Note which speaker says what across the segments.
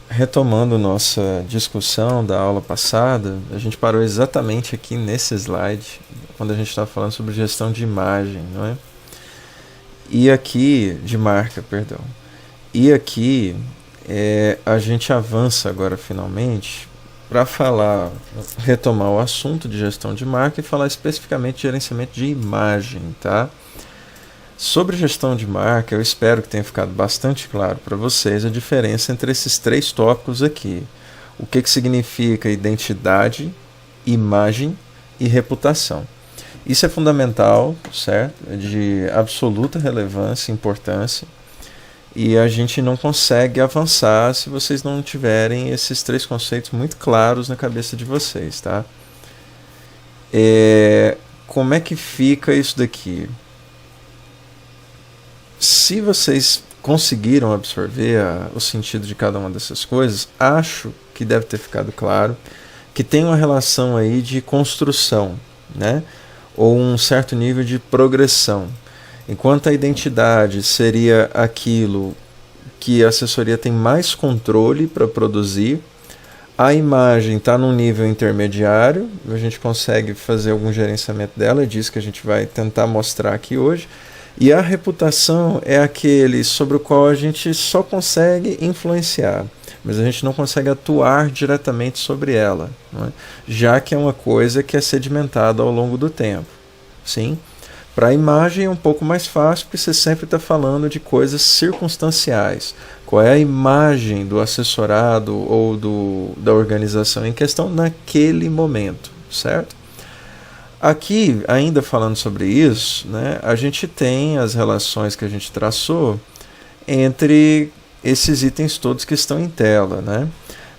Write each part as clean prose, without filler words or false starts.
Speaker 1: Retomando nossa discussão da aula passada, a gente parou exatamente aqui nesse slide, quando a gente estava falando sobre gestão de imagem, não é? E aqui, de marca, perdão. E aqui a gente avança agora finalmente para falar, retomar o assunto de gestão de marca e falar especificamente de gerenciamento de imagem, tá? Sobre gestão de marca, eu espero que tenha ficado bastante claro para vocês a diferença entre esses três tópicos aqui. O que significa identidade, imagem e reputação. Isso é fundamental, certo? É de absoluta relevância e importância. E a gente não consegue avançar se vocês não tiverem esses três conceitos muito claros na cabeça de vocês, tá? Como é que fica isso daqui? Se vocês conseguiram absorver o sentido de cada uma dessas coisas, acho que deve ter ficado claro que tem uma relação aí de construção, né? Ou um certo nível de progressão. Enquanto a identidade seria aquilo que a assessoria tem mais controle para produzir, a imagem está num nível intermediário, a gente consegue fazer algum gerenciamento dela, é disso que a gente vai tentar mostrar aqui hoje. E a reputação é aquele sobre o qual a gente só consegue influenciar, mas a gente não consegue atuar diretamente sobre ela, não é? Já que é uma coisa que é sedimentada ao longo do tempo. Sim? Para a imagem é um pouco mais fácil, porque você sempre está falando de coisas circunstanciais. Qual é a imagem do assessorado ou da organização em questão naquele momento, certo? Aqui, ainda falando sobre isso, né, a gente tem as relações que a gente traçou entre esses itens todos que estão em tela, né?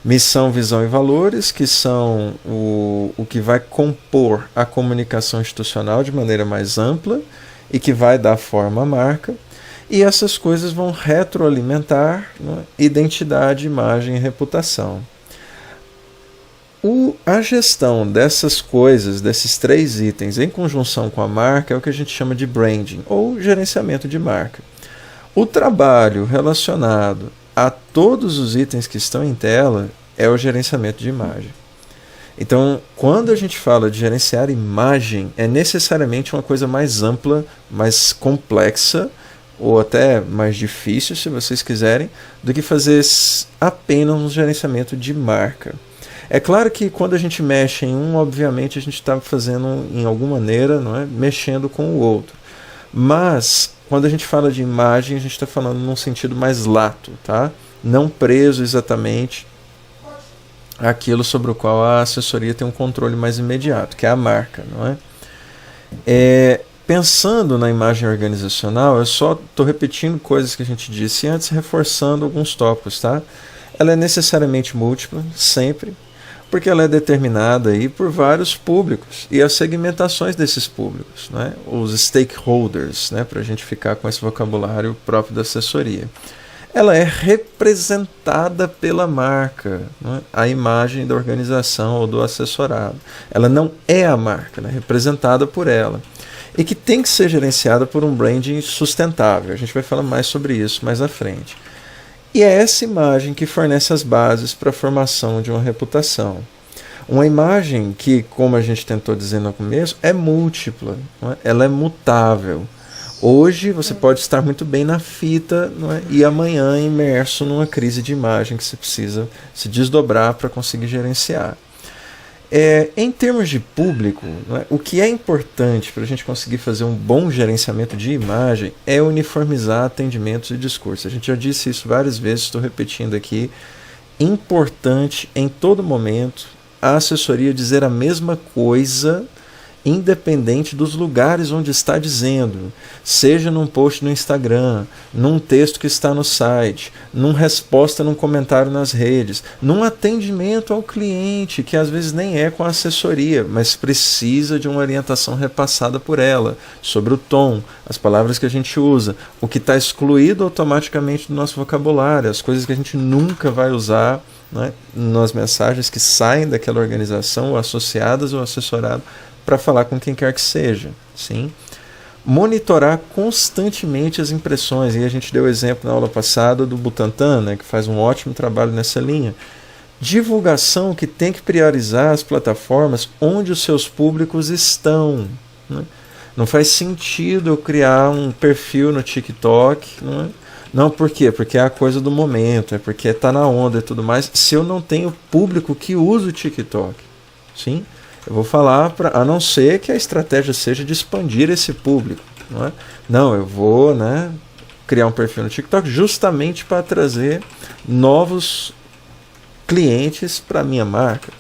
Speaker 1: Missão, visão e valores, que são o que vai compor a comunicação institucional de maneira mais ampla e que vai dar forma à marca. E essas coisas vão retroalimentar, né, identidade, imagem e reputação. A gestão dessas coisas, desses três itens, em conjunção com a marca, é o que a gente chama de branding, ou gerenciamento de marca. O trabalho relacionado a todos os itens que estão em tela é o gerenciamento de imagem. Então, quando a gente fala de gerenciar imagem, é necessariamente uma coisa mais ampla, mais complexa, ou até mais difícil, se vocês quiserem, do que fazer apenas um gerenciamento de marca. É claro que quando a gente mexe em um, obviamente a gente está fazendo, em alguma maneira, não é? Mexendo com o outro. Mas, quando a gente fala de imagem, a gente está falando num sentido mais lato, tá? Não preso exatamente àquilo sobre o qual a assessoria tem um controle mais imediato, que é a marca, não é? Pensando na imagem organizacional, eu só estou repetindo coisas que a gente disse antes, reforçando alguns tópicos, tá? Ela é necessariamente múltipla, sempre, porque ela é determinada aí por vários públicos e as segmentações desses públicos, né? Os stakeholders, né? Para a gente ficar com esse vocabulário próprio da assessoria. Ela é representada pela marca, né? A imagem da organização ou do assessorado. Ela não é a marca, ela é representada por ela. E que tem que ser gerenciada por um branding sustentável. A gente vai falar mais sobre isso mais à frente. E é essa imagem que fornece as bases para a formação de uma reputação. Uma imagem que, como a gente tentou dizer no começo, é múltipla, não é? Ela é mutável. Hoje você pode estar muito bem na fita, não é? E amanhã imerso numa crise de imagem que você precisa se desdobrar para conseguir gerenciar. Em termos de público, não é? O que é importante para a gente conseguir fazer um bom gerenciamento de imagem é uniformizar atendimentos e discursos. A gente já disse isso várias vezes, estou repetindo aqui. Importante em todo momento a assessoria dizer a mesma coisa, independente dos lugares onde está dizendo, seja num post no Instagram, num texto que está no site, numa resposta num comentário nas redes, num atendimento ao cliente, que às vezes nem é com a assessoria, mas precisa de uma orientação repassada por ela, sobre o tom, as palavras que a gente usa, o que está excluído automaticamente do nosso vocabulário, as coisas que a gente nunca vai usar, né, nas mensagens que saem daquela organização, ou associadas ou assessorado, para falar com quem quer que seja, sim? monitorar constantemente as impressões, e a gente deu o exemplo na aula passada do Butantan, né, que faz um ótimo trabalho nessa linha. Divulgação que tem que priorizar as plataformas onde os seus públicos estão, né? Não faz sentido eu criar um perfil no TikTok, né? Não, por quê? Porque é a coisa do momento, é porque está na onda e tudo mais, se eu não tenho público que usa o TikTok. Sim? Eu vou falar, a não ser que a estratégia seja de expandir esse público. Não, é? Não, eu vou, né, criar um perfil no TikTok justamente para trazer novos clientes para a minha marca,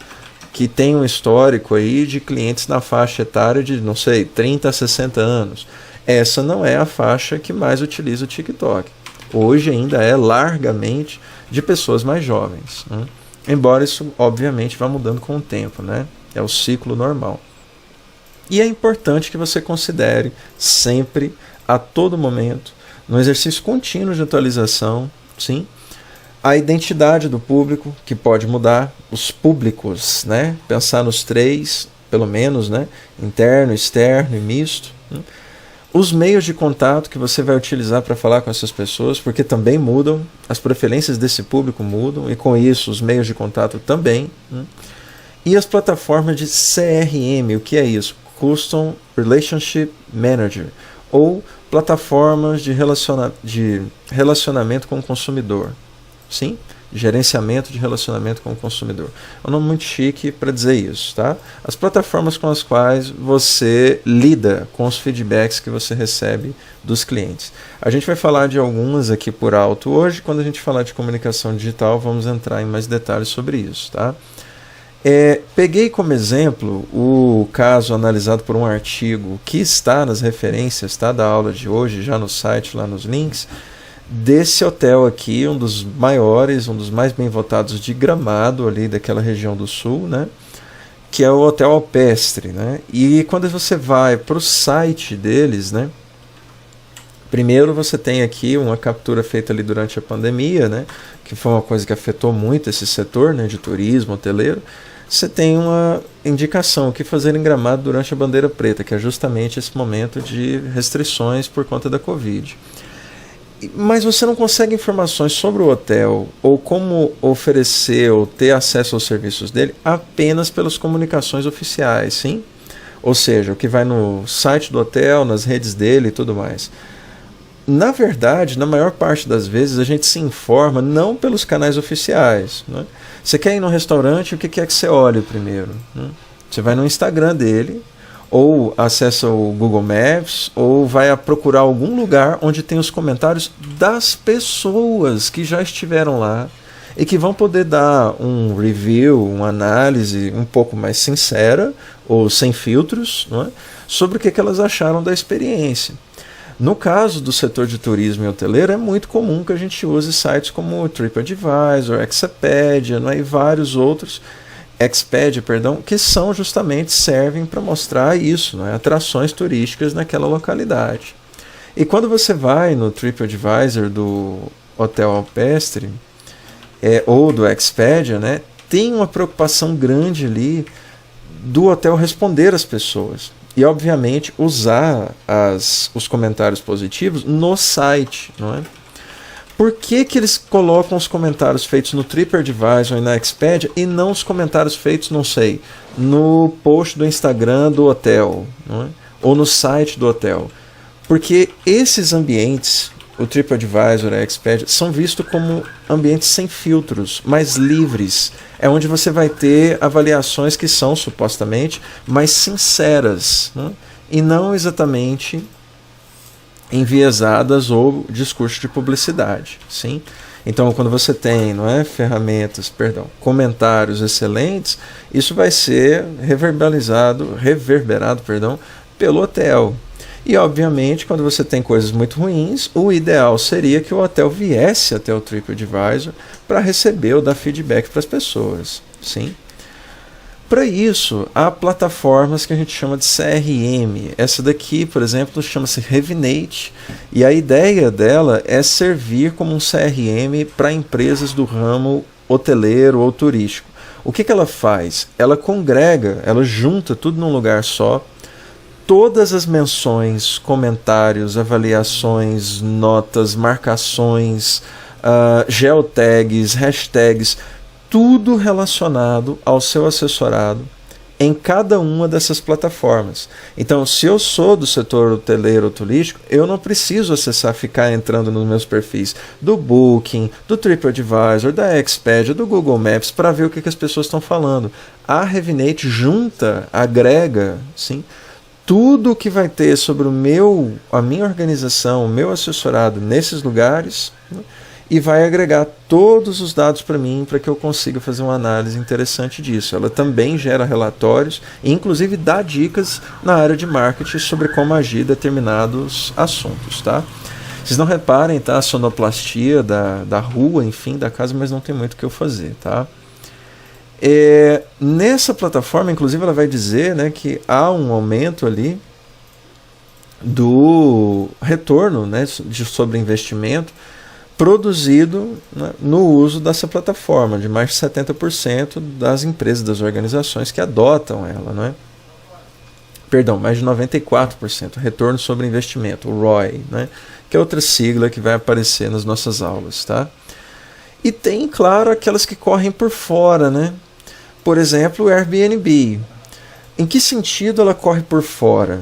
Speaker 1: que tem um histórico aí de clientes na faixa etária de, não sei, 30 a 60 anos. Essa não é a faixa que mais utiliza o TikTok. Hoje ainda é largamente de pessoas mais jovens, né? Embora isso, obviamente, vá mudando com o tempo, né? É o ciclo normal. E é importante que você considere sempre, a todo momento, no exercício contínuo de atualização, sim, a identidade do público, que pode mudar, os públicos, né? Pensar nos três, pelo menos, né? Interno, externo e misto, né? Os meios de contato que você vai utilizar para falar com essas pessoas, porque também mudam, as preferências desse público mudam, e com isso os meios de contato também, né? E as plataformas de CRM, o que é isso? Custom Relationship Manager, ou plataformas de relacionamento com o consumidor. Sim? Gerenciamento de relacionamento com o consumidor. É um nome muito chique para dizer isso, tá? As plataformas com as quais você lida com os feedbacks que você recebe dos clientes. A gente vai falar de algumas aqui por alto hoje. Quando a gente falar de comunicação digital, vamos entrar em mais detalhes sobre isso, tá? Peguei como exemplo o caso analisado por um artigo que está nas referências, tá, da aula de hoje, já no site, lá nos links, desse hotel aqui, um dos maiores, um dos mais bem votados de Gramado, ali daquela região do sul, né, que é o Hotel Alpestre, né? E quando você vai para o site deles, né, primeiro você tem aqui uma captura feita ali durante a pandemia, né, que foi uma coisa que afetou muito esse setor, né, de turismo hoteleiro. Você tem uma indicação, o que fazer em Gramado durante a bandeira preta, que é justamente esse momento de restrições por conta da Covid. Mas você não consegue informações sobre o hotel ou como oferecer ou ter acesso aos serviços dele apenas pelas comunicações oficiais, sim? Ou seja, o que vai no site do hotel, nas redes dele e tudo mais. Na verdade, na maior parte das vezes, a gente se informa não pelos canais oficiais, né? Você quer ir num restaurante, o que é que você olha primeiro, né? Você vai no Instagram dele, ou acessa o Google Maps, ou vai procurar algum lugar onde tem os comentários das pessoas que já estiveram lá e que vão poder dar um review, uma análise um pouco mais sincera ou sem filtros, não é? Sobre o que elas acharam da experiência. No caso do setor de turismo e hoteleiro, é muito comum que a gente use sites como o TripAdvisor, Expedia, né, e vários outros, Expedia, perdão, que são justamente, servem para mostrar isso, né, atrações turísticas naquela localidade. E quando você vai no TripAdvisor do Hotel Alpestre, ou do Expedia, né, tem uma preocupação grande ali do hotel responder às pessoas. E, obviamente, usar os comentários positivos no site, não é? Por que eles colocam os comentários feitos no TripAdvisor e na Expedia e não os comentários feitos, não sei, no post do Instagram do hotel, não é? Ou no site do hotel? Porque esses ambientes, o TripAdvisor e a Expedia, são vistos como ambientes sem filtros, mais livres. É onde você vai ter avaliações que são supostamente mais sinceras, né? E não exatamente enviesadas ou discurso de publicidade, sim? Então, quando você tem, não é, comentários excelentes, isso vai ser reverberado, pelo hotel. E, obviamente, quando você tem coisas muito ruins, o ideal seria que o hotel viesse até o TripAdvisor para receber ou dar feedback para as pessoas, sim? Para isso, há plataformas que a gente chama de CRM. Essa daqui, por exemplo, chama-se Revinate, e a ideia dela é servir como um CRM para empresas do ramo hoteleiro ou turístico. O que ela faz? Ela congrega, ela junta tudo num lugar só, todas as menções, comentários, avaliações, notas, marcações, geotags, hashtags, tudo relacionado ao seu assessorado em cada uma dessas plataformas. Então, se eu sou do setor hoteleiro ou turístico, eu não preciso ficar entrando nos meus perfis do Booking, do TripAdvisor, da Expedia, do Google Maps para ver o que as pessoas estão falando. A Revinate junta, agrega, sim, tudo que vai ter sobre a minha organização, o meu assessorado nesses lugares, né, e vai agregar todos os dados para mim para que eu consiga fazer uma análise interessante disso. Ela também gera relatórios e inclusive dá dicas na área de marketing sobre como agir em determinados assuntos. Tá? Vocês não reparem, tá, a sonoplastia da rua, enfim, da casa, mas não tem muito o que eu fazer. Tá? Nessa plataforma, inclusive, ela vai dizer, né, que há um aumento ali do retorno, né, sobre investimento produzido, né, no uso dessa plataforma, de mais de 70% das empresas, das organizações que adotam ela. Né? Perdão, mais de 94%, retorno sobre investimento, o ROI, né, que é outra sigla que vai aparecer nas nossas aulas. Tá? E tem, claro, aquelas que correm por fora, né? Por exemplo, o Airbnb. Em que sentido ela corre por fora?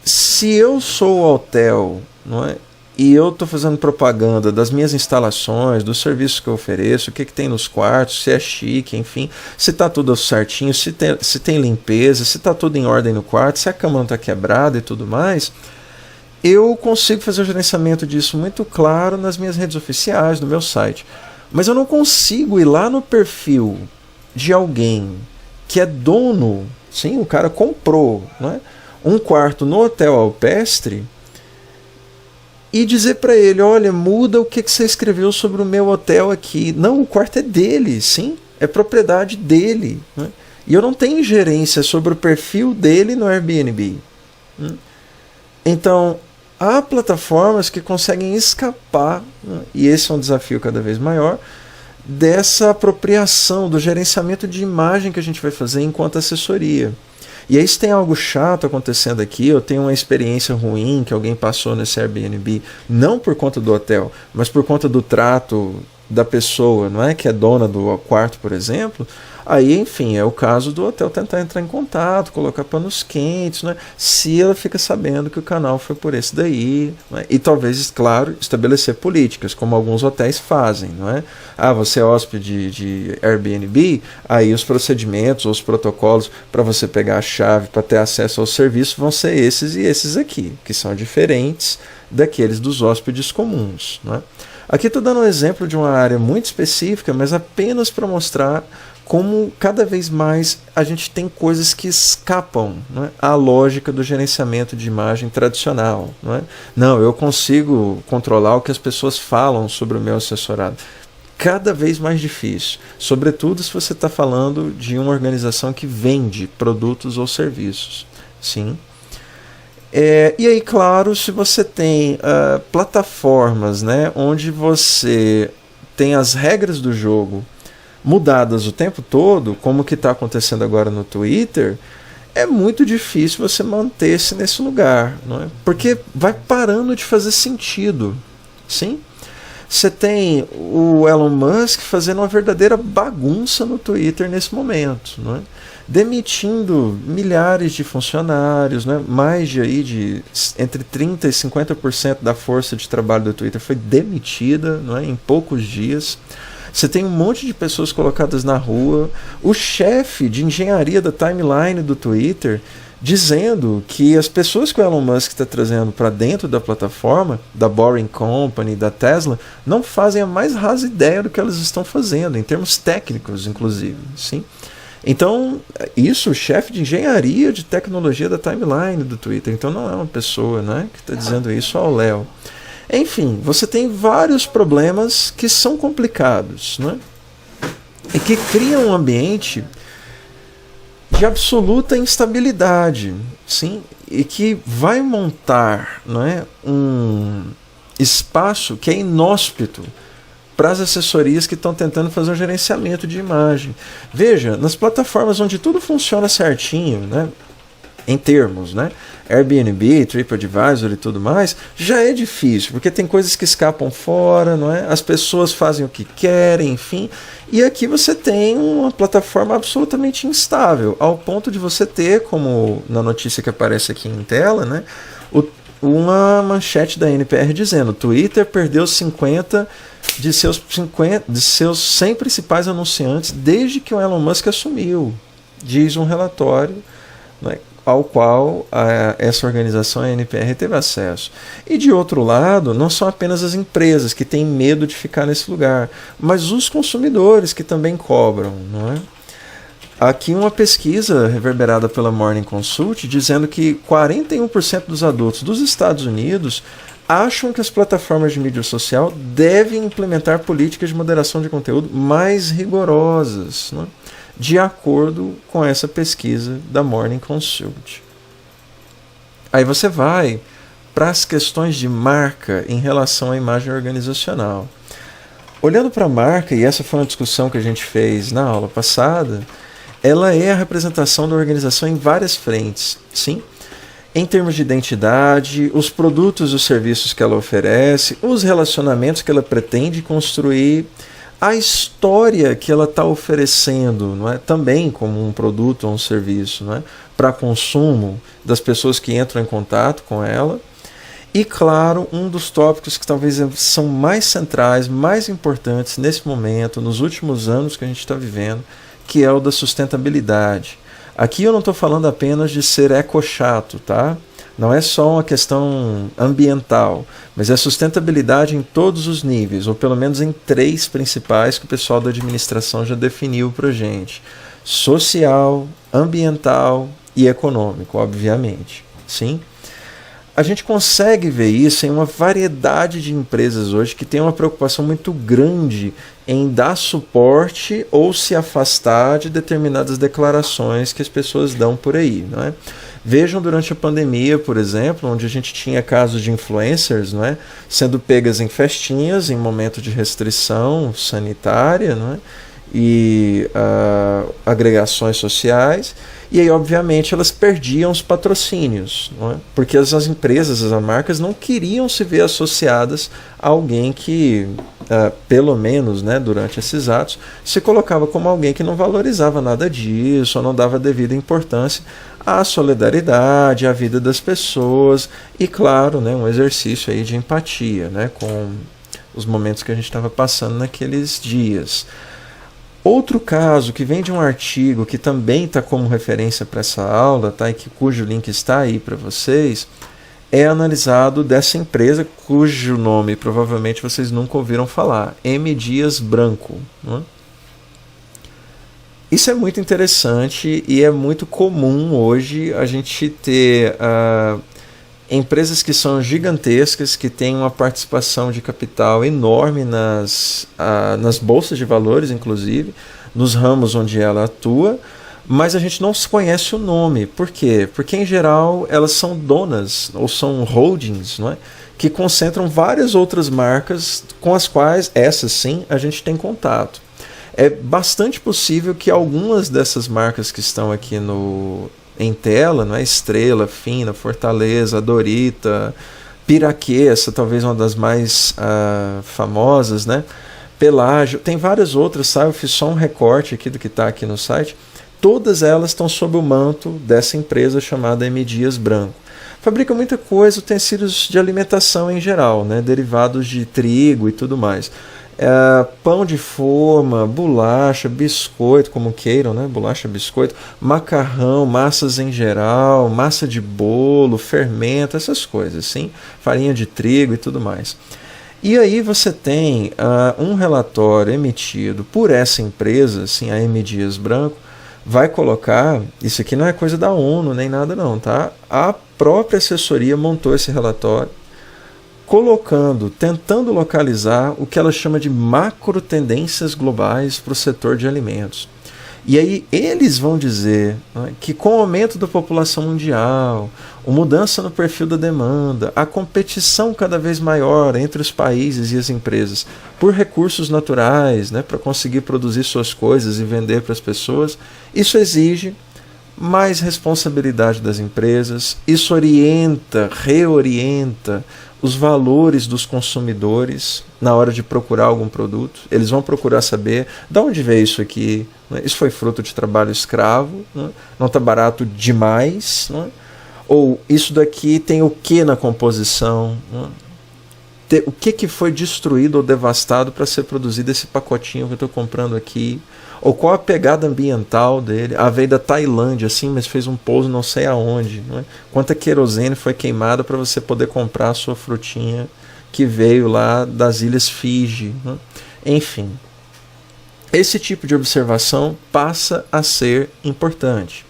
Speaker 1: Se eu sou o hotel, não é? E eu estou fazendo propaganda das minhas instalações, dos serviços que eu ofereço, o que tem nos quartos, se é chique, enfim, se está tudo certinho, se tem limpeza, se está tudo em ordem no quarto, se a cama não está quebrada e tudo mais, eu consigo fazer o gerenciamento disso muito claro nas minhas redes oficiais, no meu site. Mas eu não consigo ir lá no perfil de alguém que é dono, sim, o cara comprou, né, um quarto no Hotel Alpestre, e dizer para ele, olha, muda o que você escreveu sobre o meu hotel aqui. Não, o quarto é dele, sim, é propriedade dele. Né? E eu não tenho gerência sobre o perfil dele no Airbnb. Então, há plataformas que conseguem escapar, né? E esse é um desafio cada vez maior, dessa apropriação, do gerenciamento de imagem que a gente vai fazer enquanto assessoria. E aí se tem algo chato acontecendo aqui, eu tenho uma experiência ruim que alguém passou nesse Airbnb, não por conta do hotel, mas por conta do trato da pessoa, não é, que é dona do quarto, por exemplo, aí, enfim, é o caso do hotel tentar entrar em contato, colocar panos quentes, né, se ela fica sabendo que o canal foi por esse daí, né, e talvez, claro, estabelecer políticas, como alguns hotéis fazem, não é? Você é hóspede de Airbnb, aí os procedimentos, os protocolos para você pegar a chave, para ter acesso ao serviço, vão ser esses e esses aqui, que são diferentes daqueles dos hóspedes comuns, não é? Aqui estou dando um exemplo de uma área muito específica, mas apenas para mostrar como cada vez mais a gente tem coisas que escapam, não é, à lógica do gerenciamento de imagem tradicional. Não é? Não, eu consigo controlar o que as pessoas falam sobre o meu assessorado. Cada vez mais difícil, sobretudo se você está falando de uma organização que vende produtos ou serviços. Sim. E aí, claro, se você tem plataformas, né, onde você tem as regras do jogo mudadas o tempo todo, como que está acontecendo agora no Twitter, é muito difícil você manter-se nesse lugar, não é? Porque vai parando de fazer sentido. Sim? Você tem o Elon Musk fazendo uma verdadeira bagunça no Twitter nesse momento, não é? Demitindo milhares de funcionários, né? Mais de entre 30% e 50% da força de trabalho do Twitter foi demitida, não é? Em poucos dias. Você tem um monte de pessoas colocadas na rua. O chefe de engenharia da timeline do Twitter dizendo que as pessoas que o Elon Musk está trazendo para dentro da plataforma, da Boring Company, da Tesla, não fazem a mais rasa ideia do que elas estão fazendo, em termos técnicos, inclusive. Sim? Então, isso, o chefe de engenharia de tecnologia da timeline do Twitter. Então não é uma pessoa, né, que está dizendo isso ao Léo. Enfim, você tem vários problemas que são complicados, né, e que criam um ambiente de absoluta instabilidade, sim, e que vai montar, não é, um espaço que é inóspito para as assessorias que estão tentando fazer um gerenciamento de imagem. Veja, nas plataformas onde tudo funciona certinho, né, em termos, né? Airbnb, TripAdvisor e tudo mais, já é difícil, porque tem coisas que escapam fora, não é? As pessoas fazem o que querem, enfim. E aqui você tem uma plataforma absolutamente instável, ao ponto de você ter, como na notícia que aparece aqui em tela, né? Uma manchete da NPR dizendo: Twitter perdeu 50 de seus 100 principais anunciantes desde que o Elon Musk assumiu, diz um relatório, né, ao qual essa organização, a NPR, teve acesso. E de outro lado, não são apenas as empresas que têm medo de ficar nesse lugar, mas os consumidores que também cobram, não é? Aqui uma pesquisa reverberada pela Morning Consult dizendo que 41% dos adultos dos Estados Unidos acham que as plataformas de mídia social devem implementar políticas de moderação de conteúdo mais rigorosas, né? De acordo com essa pesquisa da Morning Consult. Aí você vai para as questões de marca em relação à imagem organizacional. Olhando para a marca, e essa foi uma discussão que a gente fez na aula passada, ela é a representação da organização em várias frentes, sim? Em termos de identidade, os produtos e os serviços que ela oferece, os relacionamentos que ela pretende construir, a história que ela está oferecendo, não é? Também como um produto ou um serviço, não é? Para consumo das pessoas que entram em contato com ela. E, claro, um dos tópicos que talvez são mais centrais, mais importantes nesse momento, nos últimos anos que a gente está vivendo, que é o da sustentabilidade. Aqui eu não estou falando apenas de ser eco-chato, tá? Não é só uma questão ambiental, mas é sustentabilidade em todos os níveis, ou pelo menos em 3 principais que o pessoal da administração já definiu para a gente: social, ambiental e econômico, obviamente. Sim? A gente consegue ver isso em uma variedade de empresas hoje que tem uma preocupação muito grande em dar suporte ou se afastar de determinadas declarações que as pessoas dão por aí, não é? Vejam durante a pandemia, por exemplo, onde a gente tinha casos de influencers, não é, sendo pegas em festinhas, em momento de restrição sanitária, não é, e agregações sociais, e aí obviamente elas perdiam os patrocínios, não é? Porque as empresas, as marcas não queriam se ver associadas a alguém que, pelo menos, né, durante esses atos, se colocava como alguém que não valorizava nada disso, ou não dava devida importância à solidariedade, à vida das pessoas, e claro, né, um exercício aí de empatia, né, com os momentos que a gente estava passando naqueles dias. Outro caso que vem de um artigo que também está como referência para essa aula, tá, e cujo link está aí para vocês, é analisado dessa empresa cujo nome provavelmente vocês nunca ouviram falar, M. Dias Branco. Né? Isso é muito interessante e é muito comum hoje a gente ter empresas que são gigantescas, que têm uma participação de capital enorme nas bolsas de valores, inclusive, nos ramos onde ela atua, mas a gente não conhece o nome. Por quê? Porque, em geral, elas são donas, ou são holdings, não é? Que concentram várias outras marcas com as quais, essas sim, a gente tem contato. É bastante possível que algumas dessas marcas que estão aqui em tela, não é? Estrela, Fina, Fortaleza, Dorita, Piraquê, essa talvez uma das mais famosas, né? Pelágio, tem várias outras, sabe? Eu fiz só um recorte aqui do que está aqui no site. Todas elas estão sob o manto dessa empresa chamada M. Dias Branco. Fabrica muita coisa, utensílios de alimentação em geral, né? Derivados de trigo e tudo mais. Pão de forma, bolacha, biscoito, como queiram, né? Bolacha, biscoito, macarrão, massas em geral, massa de bolo, fermento, essas coisas, sim? Farinha de trigo e tudo mais. E aí você tem um relatório emitido por essa empresa, assim, a M. Dias Branco, vai colocar, isso aqui não é coisa da ONU nem nada não, tá? A própria assessoria montou esse relatório, tentando localizar o que ela chama de macro tendências globais para o setor de alimentos. E aí eles vão dizer, né, que com o aumento da população mundial, a mudança no perfil da demanda, a competição cada vez maior entre os países e as empresas por recursos naturais, né, para conseguir produzir suas coisas e vender para as pessoas, isso exige mais responsabilidade das empresas, isso orienta, reorienta os valores dos consumidores na hora de procurar algum produto. Eles vão procurar saber de onde veio isso aqui, né? Isso foi fruto de trabalho escravo, né? Não está barato demais, né? Ou isso daqui tem o que na composição, né? O que foi destruído ou devastado para ser produzido esse pacotinho que eu estou comprando aqui, ou qual a pegada ambiental dele. Veio da Tailândia, assim, mas fez um pouso não sei aonde, né? Quanta querosene foi queimada para você poder comprar a sua frutinha que veio lá das Ilhas Fiji, né? Enfim, esse tipo de observação passa a ser importante.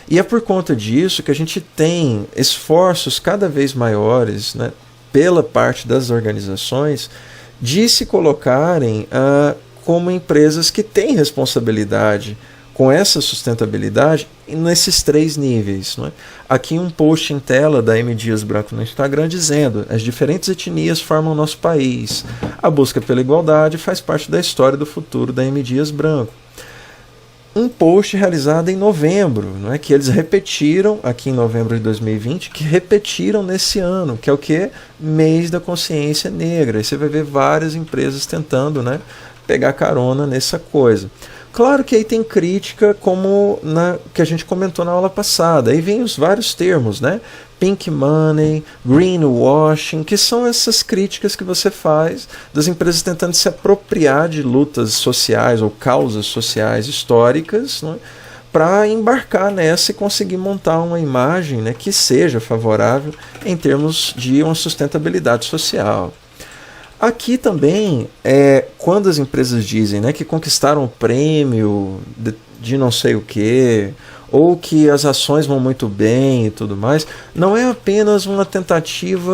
Speaker 1: E é por conta disso que a gente tem esforços cada vez maiores, né, pela parte das organizações, de se colocarem como empresas que têm responsabilidade com essa sustentabilidade nesses 3 níveis, né? Aqui um post em tela da M. Dias Branco no Instagram dizendo: as diferentes etnias formam o nosso país. A busca pela igualdade faz parte da história do futuro da M. Dias Branco. Um post realizado em novembro, não é, que eles repetiram aqui em novembro de 2020, que repetiram nesse ano, que é o que? Mês da consciência negra. E você vai ver várias empresas tentando, né, pegar carona nessa coisa. Claro que aí tem crítica, como que a gente comentou na aula passada. Aí vem os vários termos, né? Pink money, greenwashing, que são essas críticas que você faz das empresas tentando se apropriar de lutas sociais ou causas sociais históricas, né, para embarcar nessa e conseguir montar uma imagem, né, que seja favorável em termos de uma sustentabilidade social. Aqui também, quando as empresas dizem, né, que conquistaram o prêmio de não sei o que, ou que as ações vão muito bem e tudo mais, não é apenas uma tentativa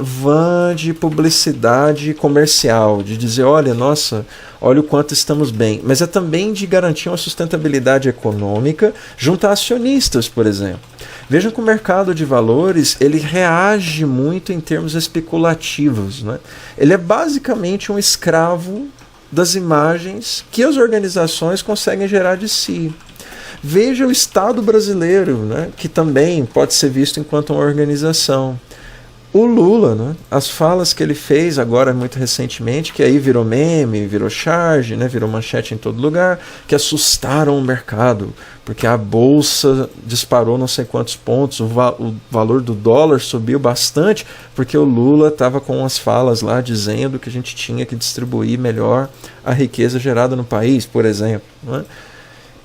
Speaker 1: vã de publicidade comercial, de dizer, olha, nossa, olha o quanto estamos bem, mas é também de garantir uma sustentabilidade econômica junto a acionistas, por exemplo. Vejam que o mercado de valores, ele reage muito em termos especulativos, né? Ele é basicamente um escravo das imagens que as organizações conseguem gerar de si. Veja o Estado brasileiro, né, que também pode ser visto enquanto uma organização. O Lula, né, as falas que ele fez agora muito recentemente, que aí virou meme, virou charge, né, virou manchete em todo lugar, que assustaram o mercado, porque a bolsa disparou não sei quantos pontos, o valor do dólar subiu bastante, porque o Lula estava com as falas lá dizendo que a gente tinha que distribuir melhor a riqueza gerada no país, por exemplo, né?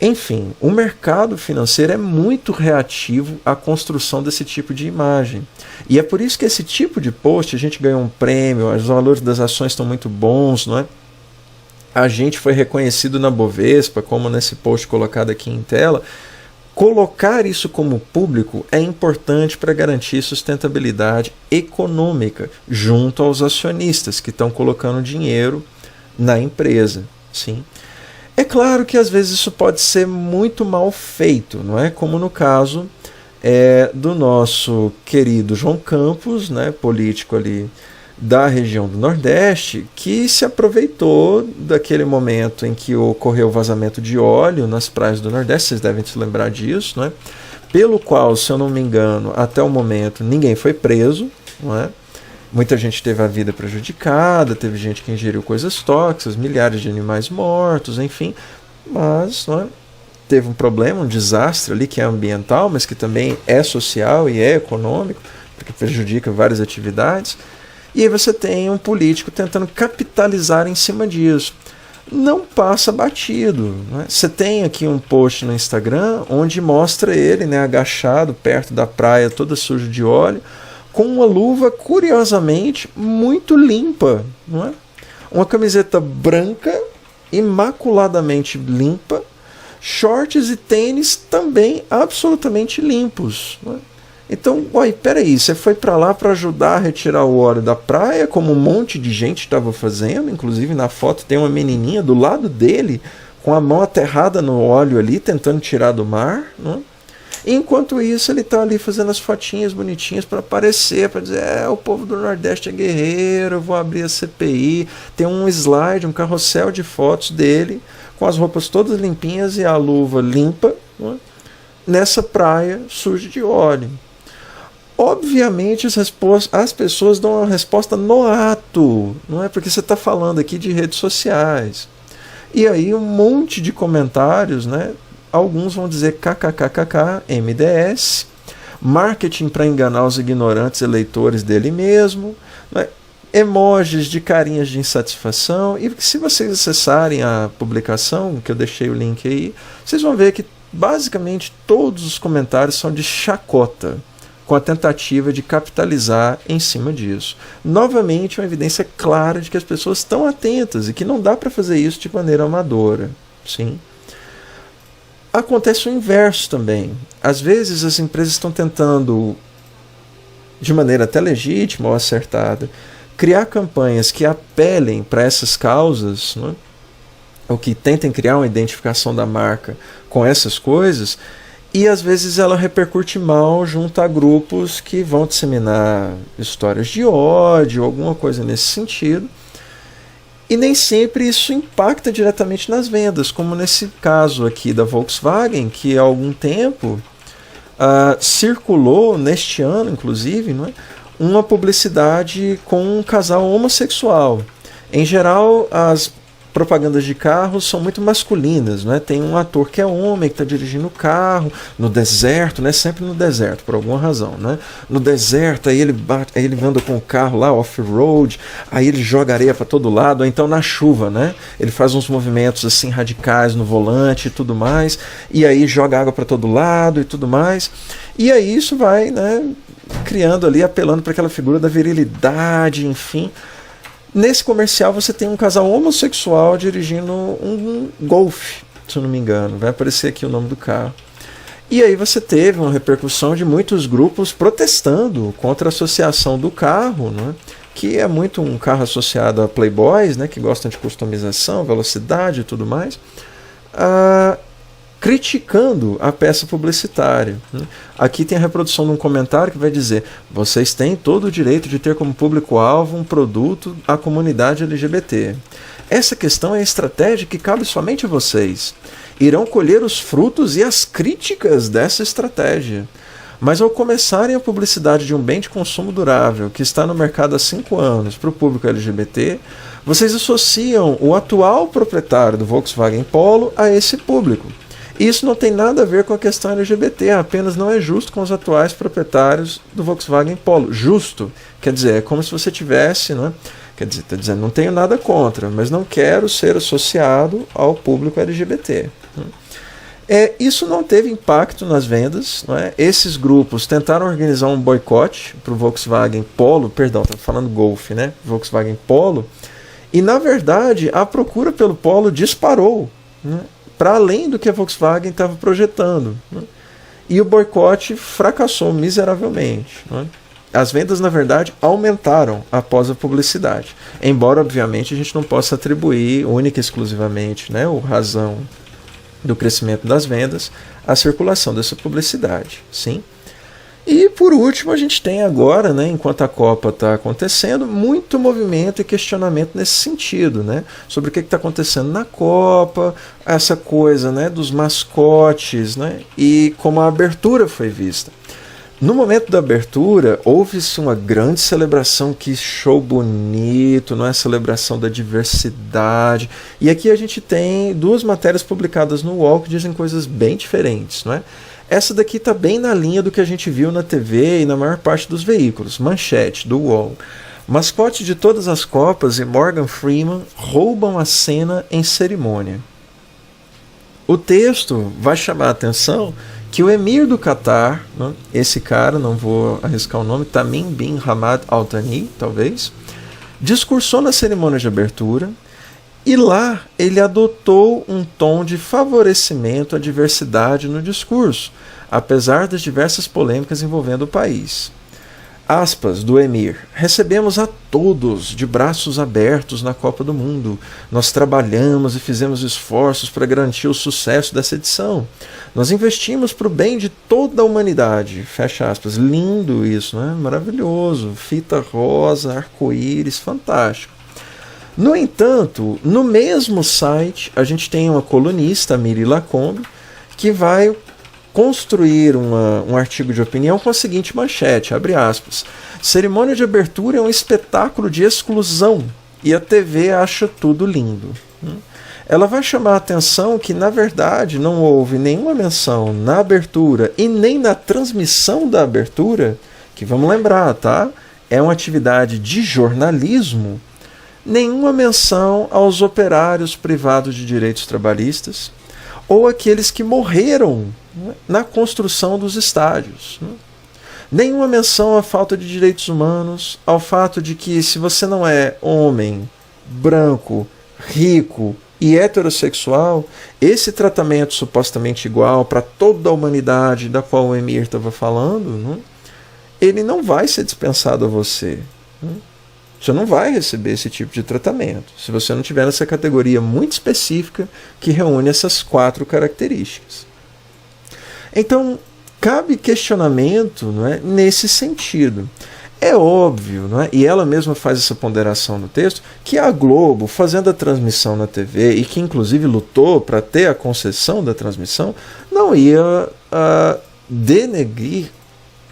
Speaker 1: Enfim, o mercado financeiro é muito reativo à construção desse tipo de imagem. E é por isso que esse tipo de post, a gente ganhou um prêmio, os valores das ações estão muito bons, não é? A gente foi reconhecido na Bovespa, como nesse post colocado aqui em tela. Colocar isso como público é importante para garantir sustentabilidade econômica junto aos acionistas que estão colocando dinheiro na empresa, sim. É claro que às vezes isso pode ser muito mal feito, não é? Como no caso do nosso querido João Campos, né, político ali da região do Nordeste, que se aproveitou daquele momento em que ocorreu o vazamento de óleo nas praias do Nordeste, vocês devem se lembrar disso, né? Pelo qual, se eu não me engano, até o momento ninguém foi preso, não é? Muita gente teve a vida prejudicada, teve gente que ingeriu coisas tóxicas, milhares de animais mortos, enfim. Mas não é? Teve um problema, um desastre ali que é ambiental, mas que também é social e é econômico, porque prejudica várias atividades. E aí você tem um político tentando capitalizar em cima disso. Não passa batido, né? Você tem aqui um post no Instagram onde mostra ele, né, agachado perto da praia, toda suja de óleo, com uma luva, curiosamente, muito limpa, não é? Uma camiseta branca, imaculadamente limpa, shorts e tênis também absolutamente limpos, não é? Então, peraí, você foi para lá para ajudar a retirar o óleo da praia, como um monte de gente estava fazendo, inclusive na foto tem uma menininha do lado dele, com a mão aterrada no óleo ali, tentando tirar do mar, não é? Enquanto isso, ele está ali fazendo as fotinhas bonitinhas para aparecer, para dizer, o povo do Nordeste é guerreiro, eu vou abrir a CPI. Tem um slide, um carrossel de fotos dele, com as roupas todas limpinhas e a luva limpa, não é? nessa praia suja de óleo. Obviamente as pessoas dão uma resposta no ato, não é? Porque você está falando aqui de redes sociais. E aí um monte de comentários, né? Alguns vão dizer kkkk, MDS, marketing para enganar os ignorantes eleitores dele mesmo, né? Emojis de carinhas de insatisfação. E se vocês acessarem a publicação, que eu deixei o link aí, vocês vão ver que basicamente todos os comentários são de chacota, com a tentativa de capitalizar em cima disso. Novamente, uma evidência clara de que as pessoas estão atentas e que não dá para fazer isso de maneira amadora. Sim. Acontece o inverso também. Às vezes as empresas estão tentando, de maneira até legítima ou acertada, criar campanhas que apelem para essas causas, né? Ou que tentem criar uma identificação da marca com essas coisas, e às vezes ela repercute mal junto a grupos que vão disseminar histórias de ódio, alguma coisa nesse sentido. E nem sempre isso impacta diretamente nas vendas, como nesse caso aqui da Volkswagen, que há algum tempo circulou, neste ano inclusive, não é, uma publicidade com um casal homossexual. Em geral, as propagandas de carros são muito masculinas, né? Tem um ator que é homem, que está dirigindo o carro no deserto, né? Sempre no deserto, por alguma razão, né? No deserto, aí ele anda com o carro lá off-road, aí ele joga areia para todo lado, ou então na chuva, né? Ele faz uns movimentos assim radicais no volante e tudo mais, e aí joga água para todo lado e tudo mais, e aí isso vai, né, criando ali, apelando para aquela figura da virilidade, enfim. Nesse comercial você tem um casal homossexual dirigindo um Golf, se eu não me engano. Vai aparecer aqui o nome do carro. E aí você teve uma repercussão de muitos grupos protestando contra a associação do carro, né? Que é muito um carro associado a playboys, né? Que gostam de customização, velocidade e tudo mais. Criticando a peça publicitária. Aqui tem a reprodução de um comentário que vai dizer: vocês têm todo o direito de ter como público-alvo um produto à comunidade LGBT. Essa questão é estratégia que cabe somente a vocês. Irão colher os frutos e as críticas dessa estratégia. Mas ao começarem a publicidade de um bem de consumo durável que está no mercado há 5 anos para o público LGBT, vocês associam o atual proprietário do Volkswagen Polo a esse público. Isso não tem nada a ver com a questão LGBT, apenas não é justo com os atuais proprietários do Volkswagen Polo. Justo, quer dizer, é como se você tivesse, né? Quer dizer, está dizendo, não tenho nada contra, mas não quero ser associado ao público LGBT. Isso não teve impacto nas vendas, não é? Esses grupos tentaram organizar um boicote para o Volkswagen Polo, perdão, estou falando Golf, né? Volkswagen Polo, e na verdade a procura pelo Polo disparou, né? Para além do que a Volkswagen estava projetando, né? E o boicote fracassou miseravelmente, né? As vendas, na verdade, aumentaram após a publicidade, embora, obviamente, a gente não possa atribuir única e exclusivamente, né, a razão do crescimento das vendas à circulação dessa publicidade. Sim? E, por último, a gente tem agora, né, enquanto a Copa está acontecendo, muito movimento e questionamento nesse sentido, né, sobre o que está acontecendo na Copa, essa coisa, né, dos mascotes, né, e como a abertura foi vista. No momento da abertura, houve-se uma grande celebração, que show bonito, não é? Celebração da diversidade. E aqui a gente tem 2 matérias publicadas no UOL que dizem coisas bem diferentes, não é? Essa daqui está bem na linha do que a gente viu na TV e na maior parte dos veículos. Manchete do UOL: mascote de todas as Copas e Morgan Freeman roubam a cena em cerimônia. O texto vai chamar a atenção que o emir do Catar, né, esse cara, não vou arriscar o nome, Tamim bin Hamad Al Thani, talvez, discursou na cerimônia de abertura, e lá ele adotou um tom de favorecimento à diversidade no discurso, apesar das diversas polêmicas envolvendo o país. Aspas do emir: recebemos a todos de braços abertos na Copa do Mundo. Nós trabalhamos e fizemos esforços para garantir o sucesso dessa edição. Nós investimos para o bem de toda a humanidade. Fecha aspas. Lindo isso, né? Maravilhoso. Fita rosa, arco-íris, fantástico. No entanto, no mesmo site, a gente tem uma colunista, a Miri Lacombe, que vai construir um artigo de opinião com a seguinte manchete, abre aspas: cerimônia de abertura é um espetáculo de exclusão e a TV acha tudo lindo. Ela vai chamar a atenção que, na verdade, não houve nenhuma menção na abertura e nem na transmissão da abertura, que vamos lembrar, tá? É uma atividade de jornalismo, nenhuma menção aos operários privados de direitos trabalhistas ou aqueles que morreram, né, na construção dos estádios. Né? Nenhuma menção à falta de direitos humanos, ao fato de que, se você não é homem, branco, rico e heterossexual, esse tratamento supostamente igual para toda a humanidade da qual o Emir estava falando, né, ele não vai ser dispensado a você. Né? Você não vai receber esse tipo de tratamento se você não tiver essa categoria muito específica que reúne essas 4 características. Então, cabe questionamento, não é, nesse sentido. É óbvio, não é, e ela mesma faz essa ponderação no texto, que a Globo, fazendo a transmissão na TV, e que inclusive lutou para ter a concessão da transmissão, não ia denegrir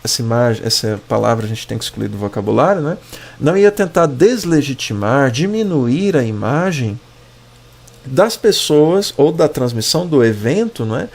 Speaker 1: essa imagem, essa palavra a gente tem que excluir do vocabulário, né? Não ia tentar deslegitimar, diminuir a imagem das pessoas ou da transmissão do evento, não é?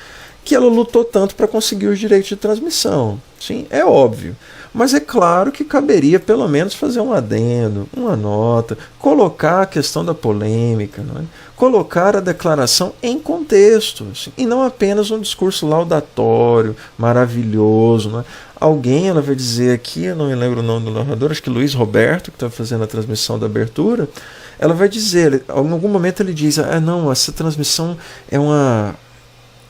Speaker 1: Que ela lutou tanto para conseguir os direitos de transmissão. Sim, é óbvio. Mas é claro que caberia pelo menos fazer um adendo, uma nota, colocar a questão da polêmica, não é? Colocar a declaração em contexto, assim, e não apenas um discurso laudatório, maravilhoso. Não é? Alguém, ela vai dizer aqui, eu não me lembro o nome do narrador, acho que Luiz Roberto, que está fazendo a transmissão da abertura, ela vai dizer, em algum momento ele diz, não, essa transmissão é uma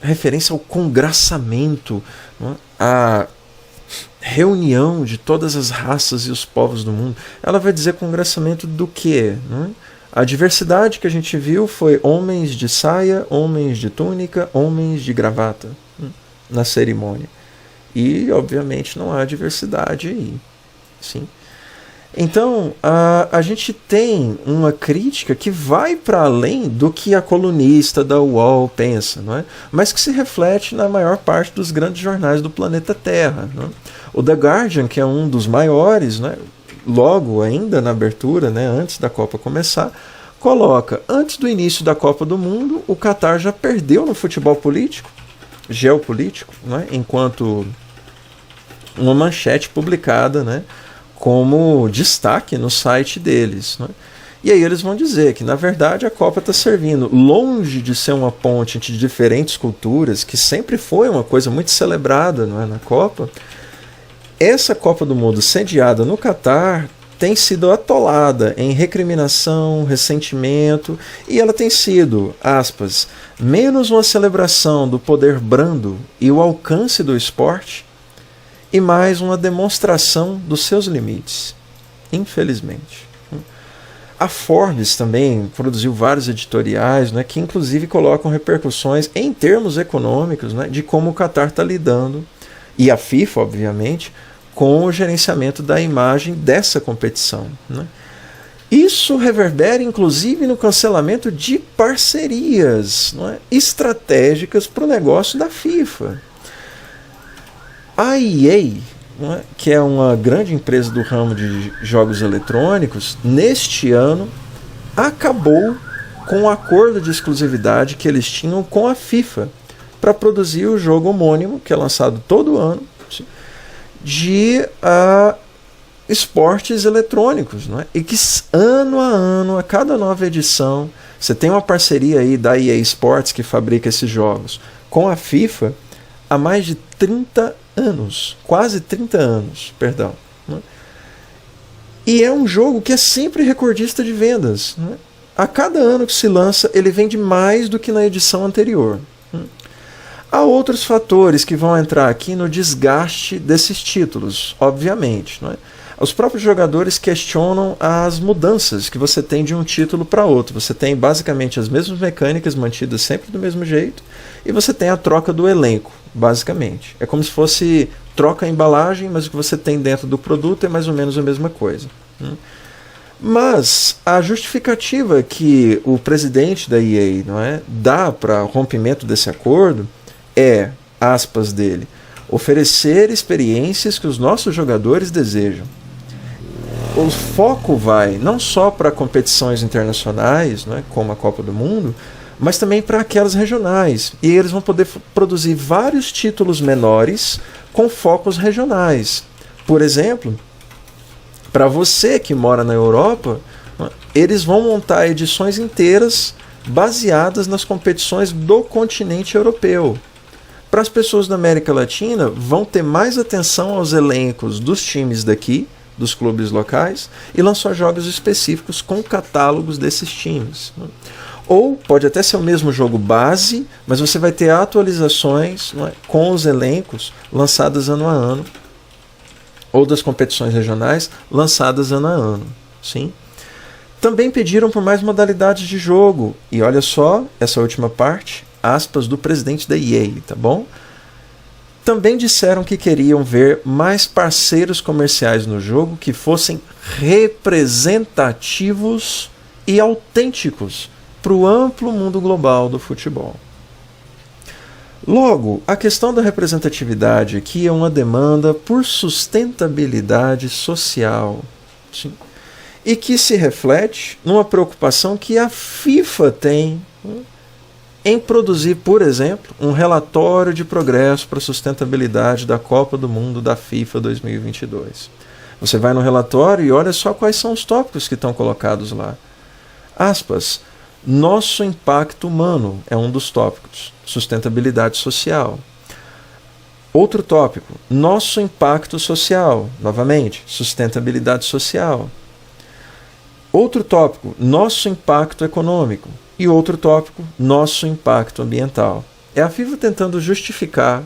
Speaker 1: referência ao congraçamento, não é? A reunião de todas as raças e os povos do mundo. Ela vai dizer congraçamento do quê? Né? A diversidade que a gente viu foi homens de saia, homens de túnica, homens de gravata, né, na cerimônia. E, obviamente, não há diversidade aí. Sim. Então, a gente tem uma crítica que vai para além do que a colunista da UOL pensa, não é? Mas que se reflete na maior parte dos grandes jornais do planeta Terra. Não é? O The Guardian, que é um dos maiores, né, logo ainda na abertura, né, antes da Copa começar, coloca, antes do início da Copa do Mundo, o Catar já perdeu no futebol político, geopolítico, né, enquanto uma manchete publicada, né, como destaque no site deles. Né? E aí eles vão dizer que, na verdade, a Copa está servindo, longe de ser uma ponte entre diferentes culturas, que sempre foi uma coisa muito celebrada, não é, na Copa, essa Copa do Mundo sediada no Catar tem sido atolada em recriminação, ressentimento, e ela tem sido, aspas, menos uma celebração do poder brando e o alcance do esporte, e mais uma demonstração dos seus limites, infelizmente. A Forbes também produziu vários editoriais, né, que inclusive colocam repercussões em termos econômicos, né, de como o Catar está lidando, e a FIFA, obviamente, com o gerenciamento da imagem dessa competição. Né. Isso reverbera inclusive no cancelamento de parcerias, não é, estratégicas para o negócio da FIFA. A EA, né, que é uma grande empresa do ramo de jogos eletrônicos, neste ano acabou com o acordo de exclusividade que eles tinham com a FIFA para produzir o jogo homônimo, que é lançado todo ano, de esportes eletrônicos, né, e que ano a ano, a cada nova edição, você tem uma parceria aí da EA Sports, que fabrica esses jogos, com a FIFA há mais de 30 anos, quase 30 anos, perdão. Né? E é um jogo que é sempre recordista de vendas. Né? A cada ano que se lança, ele vende mais do que na edição anterior. Né? Há outros fatores que vão entrar aqui no desgaste desses títulos, obviamente. Né? Os próprios jogadores questionam as mudanças que você tem de um título para outro. Você tem basicamente as mesmas mecânicas mantidas sempre do mesmo jeito, e você tem a troca do elenco, basicamente. É como se fosse troca a embalagem, mas o que você tem dentro do produto é mais ou menos a mesma coisa. Mas a justificativa que o presidente da EA, não é, dá para o rompimento desse acordo é, aspas dele, oferecer experiências que os nossos jogadores desejam. O foco vai não só para competições internacionais, né, como a Copa do Mundo, mas também para aquelas regionais. E eles vão poder produzir vários títulos menores com focos regionais. Por exemplo, para você que mora na Europa, eles vão montar edições inteiras baseadas nas competições do continente europeu. Para as pessoas da América Latina, vão ter mais atenção aos elencos dos times daqui, dos clubes locais, e lançar jogos específicos com catálogos desses times. Ou pode até ser o mesmo jogo base, mas você vai ter atualizações, não é, com os elencos lançadas ano a ano, ou das competições regionais lançadas ano a ano. Sim? Também pediram por mais modalidades de jogo. E olha só, essa última parte, aspas do presidente da EA, tá bom? Também disseram que queriam ver mais parceiros comerciais no jogo que fossem representativos e autênticos para o amplo mundo global do futebol. Logo, a questão da representatividade aqui é uma demanda por sustentabilidade social, sim, e que se reflete numa preocupação que a FIFA tem em produzir, por exemplo, um relatório de progresso para a sustentabilidade da Copa do Mundo da FIFA 2022. Você vai no relatório e olha só quais são os tópicos que estão colocados lá. Aspas, nosso impacto humano é um dos tópicos, sustentabilidade social. Outro tópico, nosso impacto social, novamente, sustentabilidade social. Outro tópico, nosso impacto econômico. E outro tópico, nosso impacto ambiental. É a FIFA tentando justificar,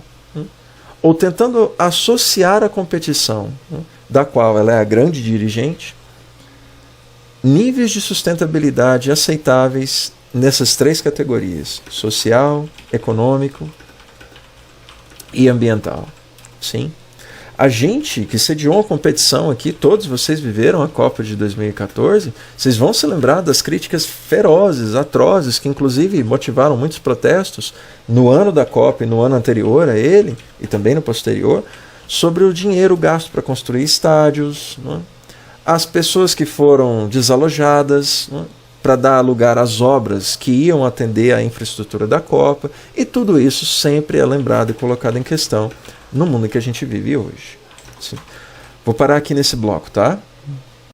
Speaker 1: ou tentando associar a competição, da qual ela é a grande dirigente, níveis de sustentabilidade aceitáveis nessas três categorias: social, econômico e ambiental. Sim? A gente que sediou a competição aqui, todos vocês viveram a Copa de 2014, vocês vão se lembrar das críticas ferozes, atrozes, que inclusive motivaram muitos protestos no ano da Copa e no ano anterior a ele, e também no posterior, sobre o dinheiro gasto para construir estádios, né? As pessoas que foram desalojadas, né, para dar lugar às obras que iam atender à infraestrutura da Copa, e tudo isso sempre é lembrado e colocado em questão no mundo que a gente vive hoje. Sim. Vou parar aqui nesse bloco, tá?